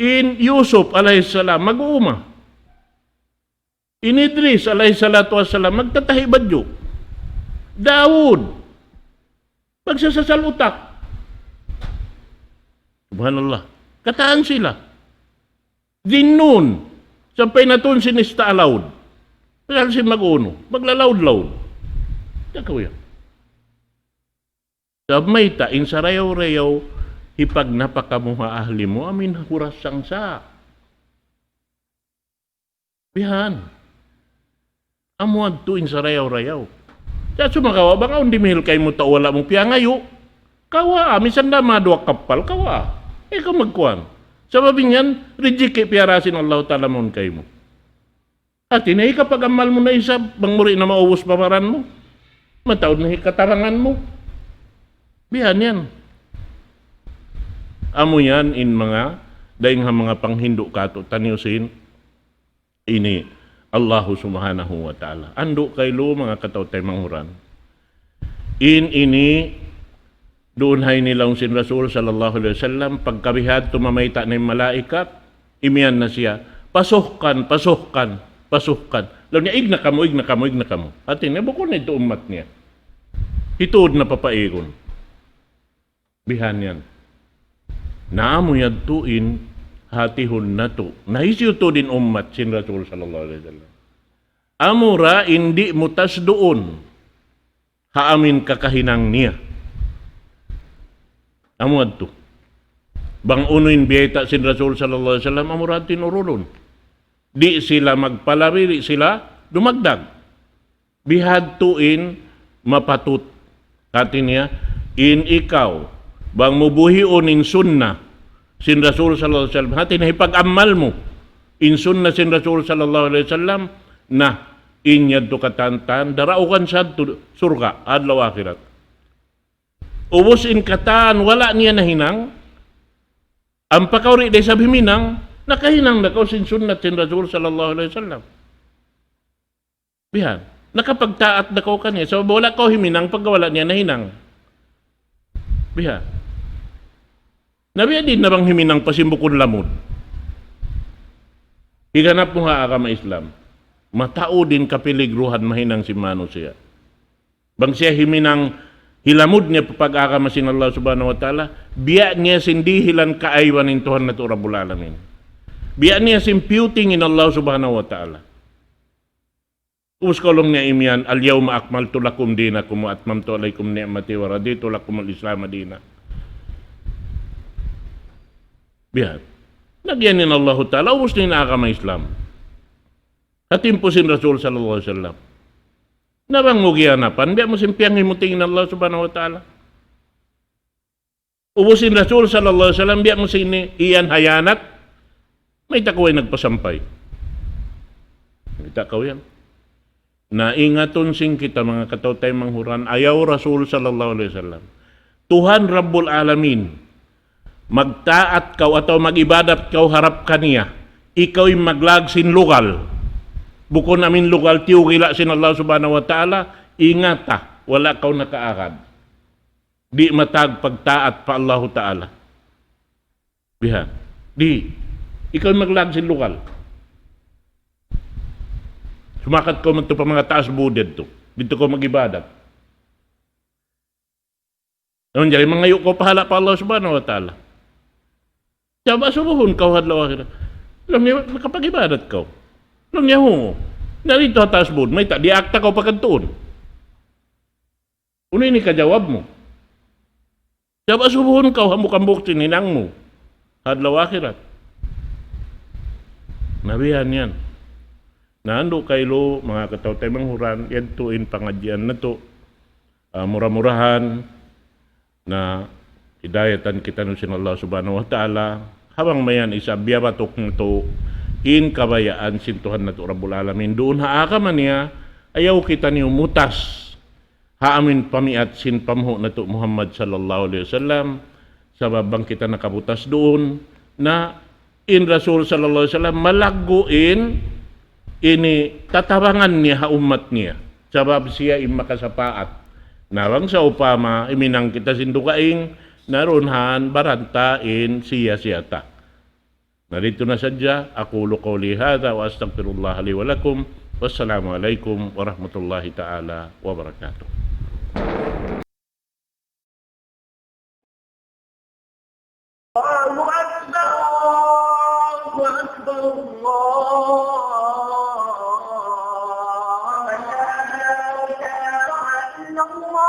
In Yusuf alayhi salam, mag-uuma. In Idris alayhi salatu wassalam, magtatahi badyo. Daud, magsasasal utak. Subhanallah. Kataan sila. Dinnun, sampay na tun sinista alawd. Pasal si mag-uno, maglalawd-lawd. Ikaw yan. Sabay ta, in sa rayaw-rayaw, hipag napakamuha ahli mo, amin huras sangsa. Bihan. Amuad to in sa rayaw-rayaw. Sa sumakawa, baka undi mihil kayo mo tao, wala mong piyangayo. Kawa, misan na madwa kapal, kawa. Ikaw magkuhan. Sababing yan, rijiki piyarasin Allah ta'ala mon kayo mo. At inahi kapag amal mo na isa, bang muri na mauwos paparan mo. Mataod na hikatarangan mo. Bihan yan. Amo yan in mga, dahil nga mga panghindo kato, taniusin, ini, Allahu subhanahu wa ta'ala. Ando kaylo mga katawtay manghuran. Ini, doon hay nilang sin Rasul sallallahu alaihi wasallam, pagkabihad tumamayta na yung malaikat, imiyan na siya, pasuhkan. Lalu niya, igna kamo. Atin, bukod na ito umat niya. Hituod na papaigon. Bihan yan. Naamo yadtuin hatihon nato. Nahisyo to din ummat sin Rasul sallallahu alaihi wasallam. Amura hindi mutas doon. Haamin kakahinang niya. Amuad to. Bang unuin biyeta sin Rasul sallallahu alaihi wasallam amura tinurulon. Di sila magpalari, di sila dumagdag. Bihadtuin mapatut. Kati niya, in ikaw, bang mubuhion in sunnah sin Rasul sallallahu alaihi wasallam. Hati na ipag-amal mo in sunnah sin Rasul sallallahu alaihi wasallam na inyad to katantan, daraukan sa surga, adlaw akhirat. Ubos in katan, wala niya nahinang. Ang pakawri day sabi minang, nakahinang na kaw sin sunnat sin Rasul sallallahu alaihi wasallam. Bihan, nakapagtaat na kaw kanya. So wala kaw himinang pag wala niya nahinang. Bihan. Nabiya din na bang himinang pasimbukon lamod? Higanap mo nga agama Islam. Matao din kapiligruhan mahinang si Mano siya. Bang siya himinang hilamod niya pag-agama sin Allah subhanahu wa ta'ala, biya niya sindihilan kaaywan in Tuhan na ito Rabbul Alamin. Biya niya simputing in Allah subhanahu wa ta'ala. Uskolong niya imyan, al-yawma akmaltu lakum dinakum wa atmamtu alaykum ni'mati wa raditu lakum al-Islam dina. Biya. Nagyan in Allah ta'ala, ubus din agama Islam. Hatim po sin Rasul sallallahu alaihi wasallam. Nabang mo gihanapan, biya mo simpiang himutingin Allah subhanahu wa ta'ala. Ubusin Rasul sallallahu alaihi wasallam, biya mo sini iyan hayanat, may takway nagpasampay. May takaw yan. Naingaton sing kita mga katawtay manghuran, ayaw Rasul sallallahu alaihi wasallam. Tuhan Rabbul Alamin, magtaat kau atau magibadat kau harap kaniya, ikaw'y maglagsin lugal. Bukon amin lugal tiugila sin Allah subhanahu wa ta'ala, ingata, wala kau nakaagad. Di matag pagtaat pa Allah ta'ala. Biha, di, ikaw maglagsin lugal. Sumakat ko man to pa mga taas buded to. Dito ko magibadat. Naman dyan, mangayo ko pahala pa Allah subhanahu wa ta'ala. Saba subuhon kau hadlaw akira. Alam niya, makapagibadat kau. Alam niya ho, narito taas bud, may di akta kau pagkantuon. Uno ini kajawab mo. Saba subuhon kau, hambuk-hambuk sininang mo. Hadlaw akhirat. Nabihan yan. Naando kaylo, mga katawtay manghuran, yan tuin pangadyan na to. Murah-murahan na hidayatan kita nun sin Allah subhanahu wa ta'ala. Habang mayan isa, biyabatok na to, in kabayaan sin Tuhan na to Rabbul Alamin. Doon haaka man niya, ayaw kita niyo mutas. Haamin pamiat sin pamho na to Muhammad sallallahu alaihi wasallam. Sa babang kita nakabutas doon, na in Rasul sallallahu alaihi wasallam malaguin ini tatabangan niya umat niya. Sabab siya makasapaat. Narang sa upama, iminang kita sindukaing, narunhan, barantain, siya-siyata. Narito na sadya, aqulu qawli hadha wa astaghfirullah li wa lakum. Wassalamu alaikum warahmatullahi ta'ala wabarakatuh. Allahu Akbar, Allahu Akbar, Allah. La ilaha illallah.